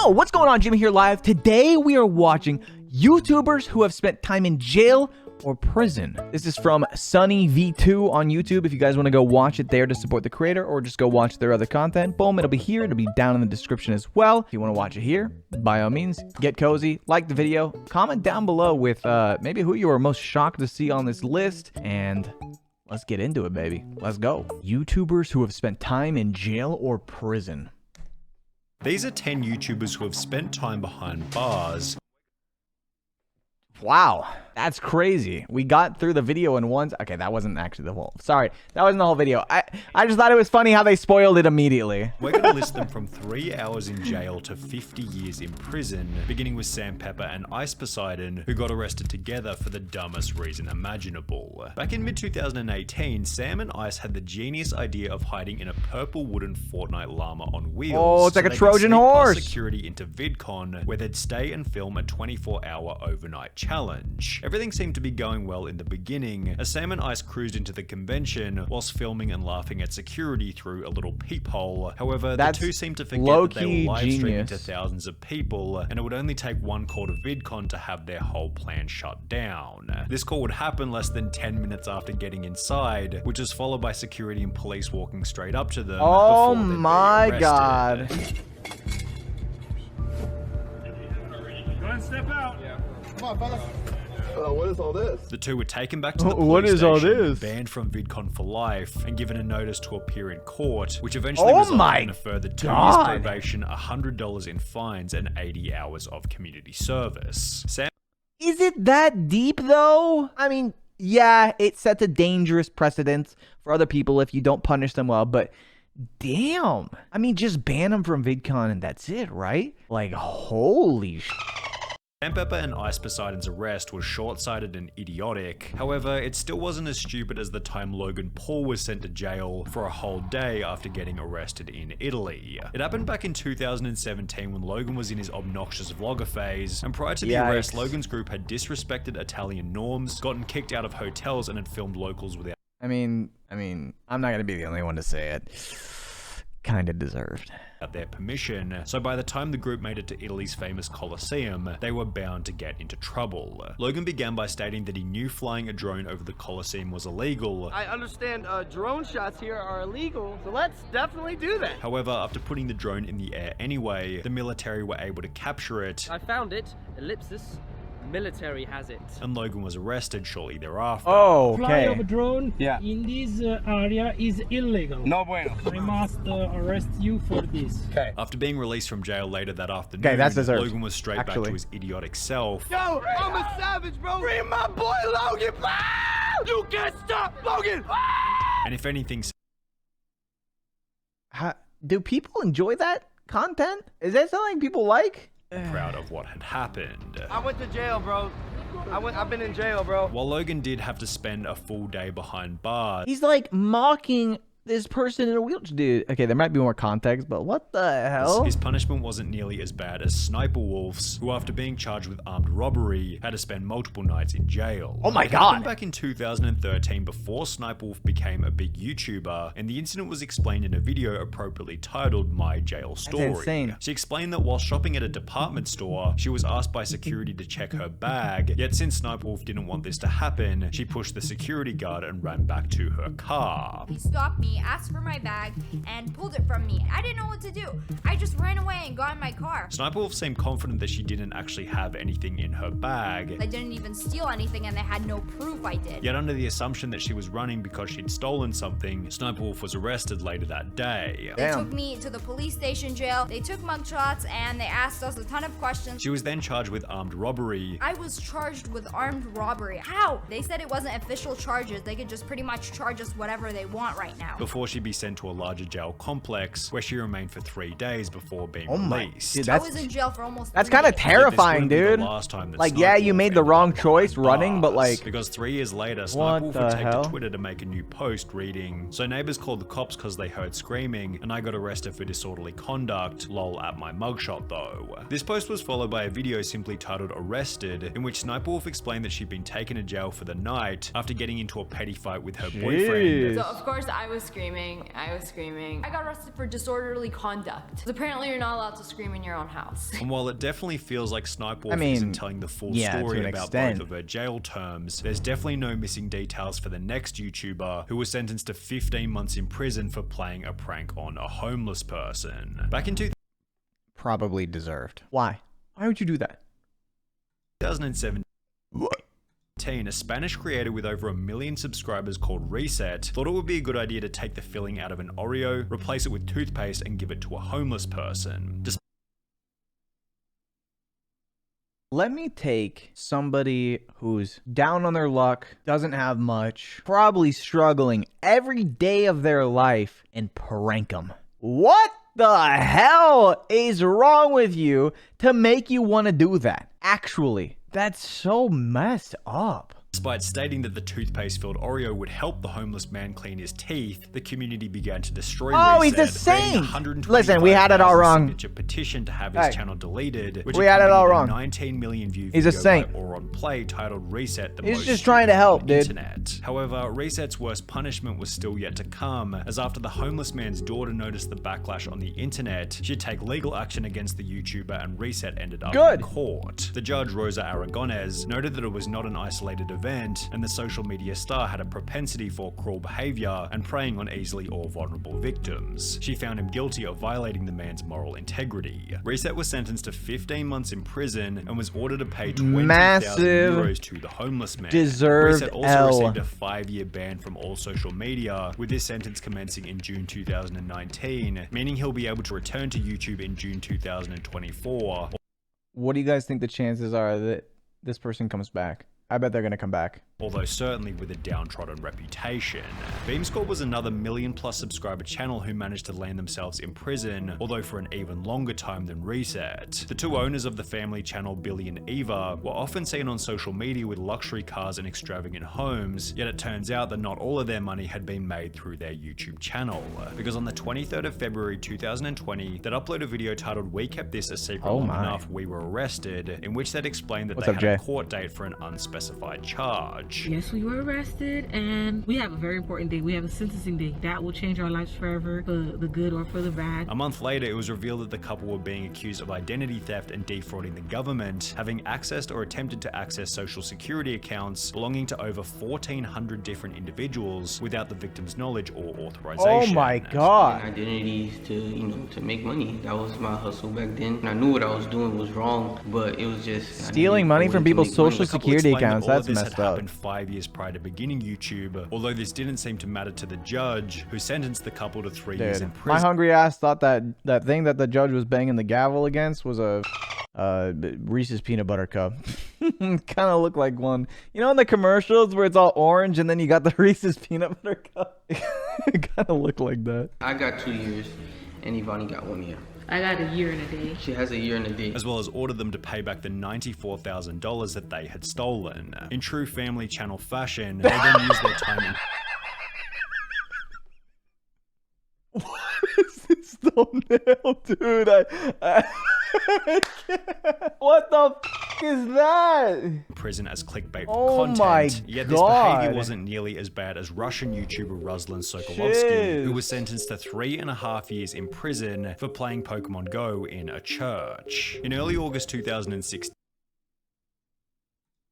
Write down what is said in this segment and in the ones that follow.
Yo, what's going on? Jimmy here live. Today we are watching YouTubers who have spent time in jail or prison. This is from Sunny V2 on YouTube. If you guys want to go watch it there to support the creator, or just go watch their other content, boom, it'll be here. It'll be down in the description as well. If you want to watch it here, by all means, get cozy, like the video, comment down below with maybe who you are most shocked to see on this list, and let's get into it, baby. Let's go. YouTubers who have spent time in jail or prison. These are 10 YouTubers who have spent time behind bars. Wow, that's crazy. We got through the video in one. Okay, that wasn't actually the whole. Sorry, that wasn't the whole video. I just thought it was funny how they spoiled it immediately. We're going to list them from 3 hours in jail to 50 years in prison, beginning with Sam, Pepper and Ice Poseidon, who got arrested together for the dumbest reason imaginable. Back in mid-2018, Sam and Ice had the genius idea of hiding in a purple wooden Fortnite llama on wheels. Oh, it's like so a Trojan horse. Security into VidCon, where they'd stay and film a 24-hour overnight challenge. Everything seemed to be going well in the beginning, as Sam and Ice cruised into the convention whilst filming and laughing at security through a little peephole. However, the two seemed to forget that they were live streaming to thousands of people, and it would only take one call to VidCon to have their whole plan shut down. This call would happen less than 10 minutes after getting inside, which was followed by security and police walking straight up to them. Oh my god. Go and step out. Yeah. Come on, fellas. What is all this? The two were taken back to the police station, banned from VidCon for life, and given a notice to appear in court, which eventually resulted in a further 2 years probation, $100 in fines, and 80 hours of community service. Sam, is it that deep though? I mean, yeah, it sets a dangerous precedent for other people if you don't punish them well, but damn. I mean, just ban them from VidCon and that's it, right? Like, holy shit. Sam, Pepper and Ice Poseidon's arrest was short-sighted and idiotic. However, it still wasn't as stupid as the time Logan Paul was sent to jail for a whole day after getting arrested in Italy. It happened back in 2017 when Logan was in his obnoxious vlogger phase, and prior to the arrest, Logan's group had disrespected Italian norms, gotten kicked out of hotels, and had filmed locals without— I mean, I'm not gonna be the only one to say it. Kinda deserved. Their permission, so by the time the group made it to Italy's famous Colosseum, they were bound to get into trouble. Logan began by stating that he knew flying a drone over the Colosseum was illegal. I understand drone shots here are illegal, so let's definitely do that. However, after putting the drone in the air anyway, the military were able to capture it. I found it. Ellipsis. Military has it. And Logan was arrested shortly thereafter. Oh, okay. Fly of a drone in this area is illegal. No bueno. I must arrest you for this. Okay. After being released from jail later that afternoon, that's deserved, Logan was straight back to his idiotic self. Yo, I'm a savage, bro. Bring my boy Logan. You can't stop Logan. And if anything, do people enjoy that content? Is that something people like? proud of what had happened. I went to jail, bro. I've been in jail, bro. While Logan did have to spend a full day behind bars, he's like mocking this person in a wheelchair. Dude, okay, there might be more context, but what the hell? His punishment wasn't nearly as bad as SSSniperWolf's, who after being charged with armed robbery, had to spend multiple nights in jail. Oh my It god. happened back in 2013 before SSniperWolf became a big YouTuber, and the incident was explained in a video appropriately titled My Jail Story. That's insane. She explained that while shopping at a department store, she was asked by security to check her bag, yet since SSniperWolf didn't want this to happen, she pushed the security guard and ran back to her car. He stopped me, asked for my bag, and pulled it from me. I didn't know what to do. I just ran away and got in my car. SSniperWolf seemed confident that she didn't actually have anything in her bag. I didn't even steal anything and they had no proof I did. Yet under the assumption that she was running because she'd stolen something, SSniperWolf was arrested later that day. They took me to the police station jail, they took mugshots, and they asked us a ton of questions. She was then charged with armed robbery. I was charged with armed robbery. How? They said it wasn't official charges. They could just pretty much charge us whatever they want right now. Before she be sent to a larger jail complex where she remained for 3 days before being released. Dude, I was in jail for almost 3 that's kind of days. terrifying, dude. Like, yeah, you made the wrong choice running, but like, because 3 years later, SSniperWolf would take to Twitter to make a new post reading, "So neighbors called the cops because they heard screaming, and I got arrested for disorderly conduct. Lol at my mugshot though." This post was followed by a video simply titled "Arrested," in which SSniperWolf explained that she'd been taken to jail for the night after getting into a petty fight with her boyfriend. So of course I was screaming. I was screaming. I got arrested for disorderly conduct. Apparently you're not allowed to scream in your own house. And while it definitely feels like SSSniperWolf isn't telling the full story about both of her jail terms, there's definitely no missing details for the next YouTuber who was sentenced to 15 months in prison for playing a prank on a homeless person. Back in Probably deserved. Why? Why would you do that? 2017, a Spanish creator with over 1 million subscribers called Reset thought it would be a good idea to take the filling out of an Oreo, replace it with toothpaste, and give it to a homeless person. Let me take somebody who's down on their luck, doesn't have much, probably struggling every day of their life, and prank them. What the hell is wrong with you to make you want to do that? Actually, that's so messed up. Despite stating that the toothpaste-filled Oreo would help the homeless man clean his teeth, the community began to destroy Reset. He's a saint! Listen, we had it all wrong. Petition to have his channel deleted, which we had it all wrong. 19 million view He's a saint. Or on Play titled Reset the He's most just trying to help, dude. Internet. However, Reset's worst punishment was still yet to come, as after the homeless man's daughter noticed the backlash on the internet, she'd take legal action against the YouTuber, and Reset ended up in court. The judge, Rosa Aragonés, noted that it was not an isolated event, and the social media star had a propensity for cruel behavior and preying on easily or vulnerable victims. She found him guilty of violating the man's moral integrity. Reset was sentenced to 15 months in prison and was ordered to pay 20,000 euros to the homeless man. Reset also received a 5-year ban from all social media, with this sentence commencing in June 2019, meaning he'll be able to return to YouTube in June 2024. What do you guys think the chances are that this person comes back? I bet they're gonna come back. Although certainly with a downtrodden reputation. B.E.A.M Squad was another million-plus subscriber channel who managed to land themselves in prison, although for an even longer time than Reset. The two owners of the family channel, Billy and Eva, were often seen on social media with luxury cars and extravagant homes, yet it turns out that not all of their money had been made through their YouTube channel. Because on the 23rd of February 2020, they'd upload a video titled "We Kept This a Secret Long Enough, We Were Arrested," in which they'd explained that they had a court date for an unspecified charge. Yes, we were arrested, and we have a very important date. We have a sentencing date that will change our lives forever, for the good or for the bad. A month later, it was revealed that the couple were being accused of identity theft and defrauding the government, having accessed or attempted to access social security accounts belonging to over 1,400 different individuals without the victim's knowledge or authorization. Oh my god. Identities to make money. That was my hustle back then. And I knew what I was doing was wrong, but it was just stealing money from people's social security accounts. That's messed up. 5 years prior to beginning YouTube, although this didn't seem to matter to the judge, who sentenced the couple to 3 years in prison. My hungry ass thought that thing that the judge was banging the gavel against was a Reese's peanut butter cup. Kind of looked like one. You know in the commercials where it's all orange and then you got the Reese's peanut butter cup? It kind of looked like that. I got 2 years and Ivani got 1 year. I got a year and a day. She has a year and a day. As well as ordered them to pay back the $94,000 that they had stolen. In true family channel fashion, they then used their time in... What is this thumbnail, dude? What the f is that? Prison as clickbait for content. Yet this behavior wasn't nearly as bad as Russian YouTuber Ruslan Sokolovsky, who was sentenced to 3.5 years in prison for playing Pokemon Go in a church. In early August 2016,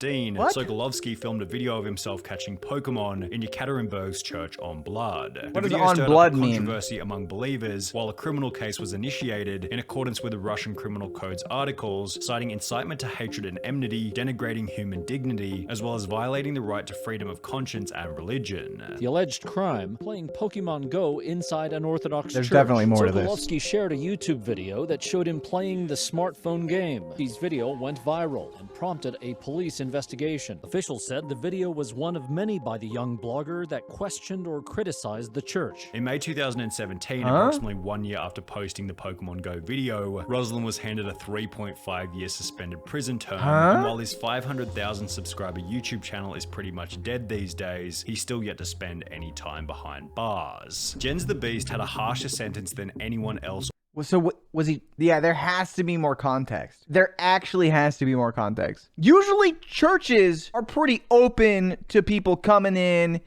Sokolovsky filmed a video of himself catching Pokemon in Yekaterinburg's Church on Blood. What does on blood mean? Controversy among believers, while a criminal case was initiated in accordance with the Russian Criminal Code's articles, citing incitement to hatred and enmity, denigrating human dignity, as well as violating the right to freedom of conscience and religion. The alleged crime, playing Pokemon Go inside an Orthodox church. There's definitely more to this. Sokolovsky shared a YouTube video that showed him playing the smartphone game. His video went viral and prompted a police investigation. Officials said the video was one of many by the young blogger that questioned or criticized the church. In May 2017, approximately 1 year after posting the Pokemon Go video, Ruslan was handed a 3.5-year suspended prison term, and while his 500,000 subscriber YouTube channel is pretty much dead these days, he's still yet to spend any time behind bars. Jens the Beast had a harsher sentence than anyone else. So was he? Yeah, there has to be more context. There actually has to be more context. Usually churches are pretty open to people coming in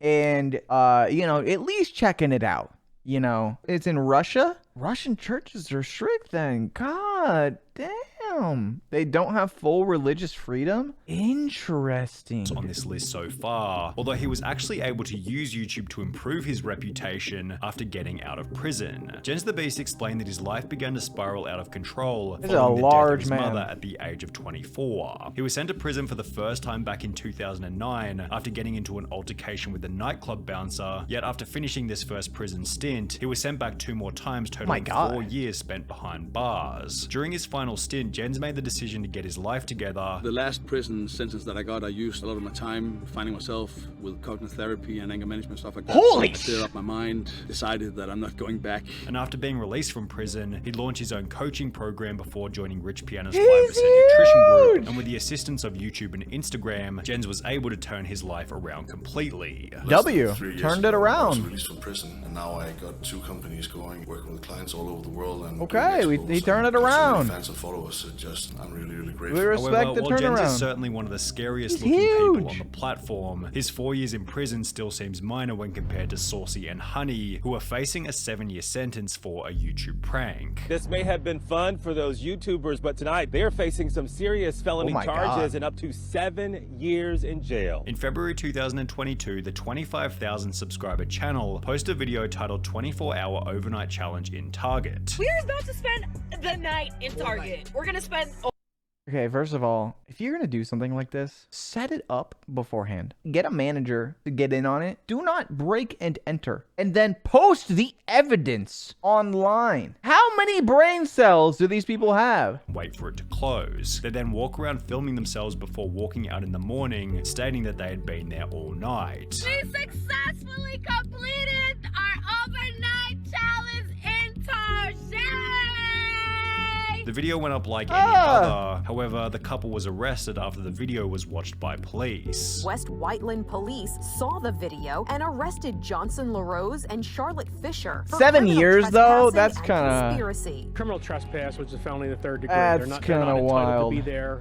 and, you know, at least checking it out. You know, it's in Russia. Russian churches are strict then. God damn. They don't have full religious freedom? Interesting. On this list so far, although he was actually able to use YouTube to improve his reputation after getting out of prison. Jens the Beast explained that his life began to spiral out of control following the death of his mother at the age of 24. He was sent to prison for the first time back in 2009 after getting into an altercation with a nightclub bouncer, yet after finishing this first prison stint, he was sent back 2 more times, totaling 4 years spent behind bars. During his final stint, Jens made the decision to get his life together. The last prison sentence that I got, I used a lot of my time finding myself with cognitive therapy and anger management, stuff like that. Holy shit! I cleared up my mind, decided that I'm not going back. And after being released from prison, he launched his own coaching program before joining Rich Piana's 5% Nutrition Group. And with the assistance of YouTube and Instagram, Jens was able to turn his life around completely. Turned it around. I was released from prison, and now I got 2 companies going, working with clients all over the world. And he turned it around. Fans and followers, I'm really grateful. We respect the turnaround. Jens is turnaround. certainly one of the scariest looking people on the platform. His 4 years in prison still seems minor when compared to Saucy and Honey, who are facing a 7-year sentence for a YouTube prank. This may have been fun for those YouTubers, but tonight they're facing some serious felony charges and up to 7 years in jail. In February 2022, the 25,000 subscriber channel posted a video titled 24-Hour Overnight Challenge in Target. We're about to spend the night in Target. We're gonna spend... Okay, first of all, if you're gonna do something like this, set it up beforehand. Get a manager to get in on it. Do not break and enter. And then post the evidence online. How many brain cells do these people have? Wait for it to close. They then walk around filming themselves before walking out in the morning, stating that they had been there all night. We successfully completed our overnight challenge in Target! The video went up like any other. However, the couple was arrested after the video was watched by police. West Whiteland police saw the video and arrested Johnson LaRose and Charlotte Fisher. 7 years though? That's kind of conspiracy. Criminal trespass, which is a felony of the 3rd degree. That's they're not wild. entitled to be there,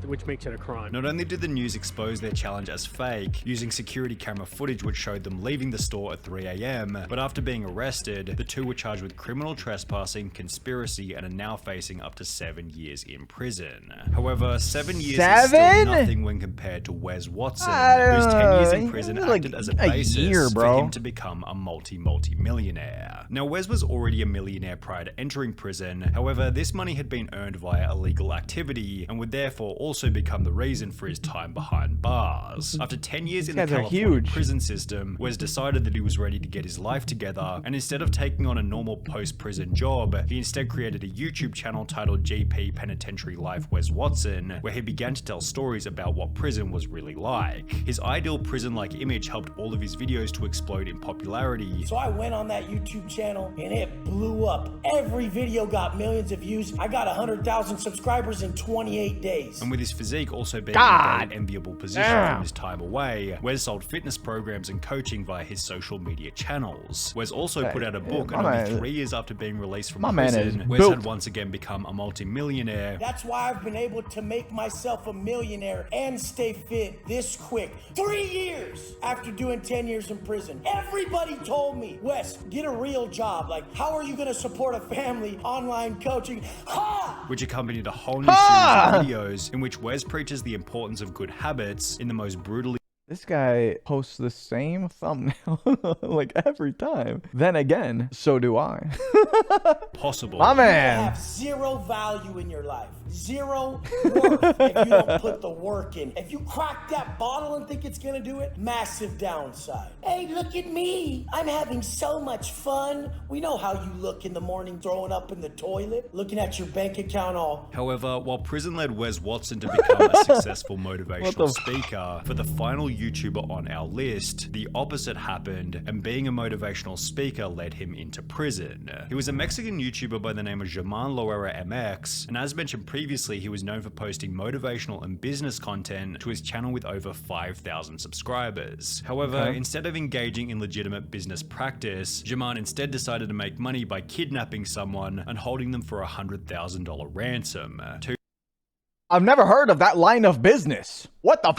which makes it a crime. Not only did the news expose their challenge as fake, using security camera footage which showed them leaving the store at 3 a.m., but after being arrested, the 2 were charged with criminal trespassing, conspiracy, and are now facing up to 7 years in prison. However, 7 years is still nothing when compared to Wes Watson, whose 10 years in prison acted as a basis for him to become a multi-millionaire. Now, Wes was already a millionaire prior to entering prison. However, this money had been earned via illegal activity and would therefore also become the reason for his time behind bars. After 10 years in the California prison system, Wes decided that he was ready to get his life together, and instead of taking on a normal post-prison job, he instead created a YouTube channel titled GP Penitentiary Life Wes Watson, where he began to tell stories about what prison was really like. His ideal prison-like image helped all of his videos to explode in popularity. So I went on that YouTube channel and it blew up. Every video got millions of views. I got 100,000 subscribers in 28 days. And with his physique also being in a very enviable position from his time away, Wes sold fitness programs and coaching via his social media channels. Wes also put out a book, and only 3 years after being released from prison, Wes had once again become a multi-millionaire. That's why I've been able to make myself a millionaire and stay fit this quick. 3 years after doing 10 years in prison. Everybody told me, Wes, get a real job. Like, how are you gonna support a family online coaching? Ha! Which accompanied a whole new series of videos in which Wes preaches the importance of good habits in the most brutally... This guy posts the same thumbnail like every time. Then again, so do I. possible. My man. You have zero value in your life. Zero worth if you don't put the work in. If you crack that bottle and think it's gonna do it, massive downside. Hey, look at me. I'm having so much fun. We know how you look in the morning throwing up in the toilet, looking at your bank account all. However, while prison led Wes Watson to become a successful motivational speaker, for the final YouTuber on our list, the opposite happened, and being a motivational speaker led him into prison. He was a Mexican YouTuber by the name of Germán Loera MX, and as mentioned previously, he was known for posting motivational and business content to his channel with over 5,000 subscribers. However, instead of engaging in legitimate business practice, Germán instead decided to make money by kidnapping someone and holding them for a $100,000 ransom. I've never heard of that line of business. What the f?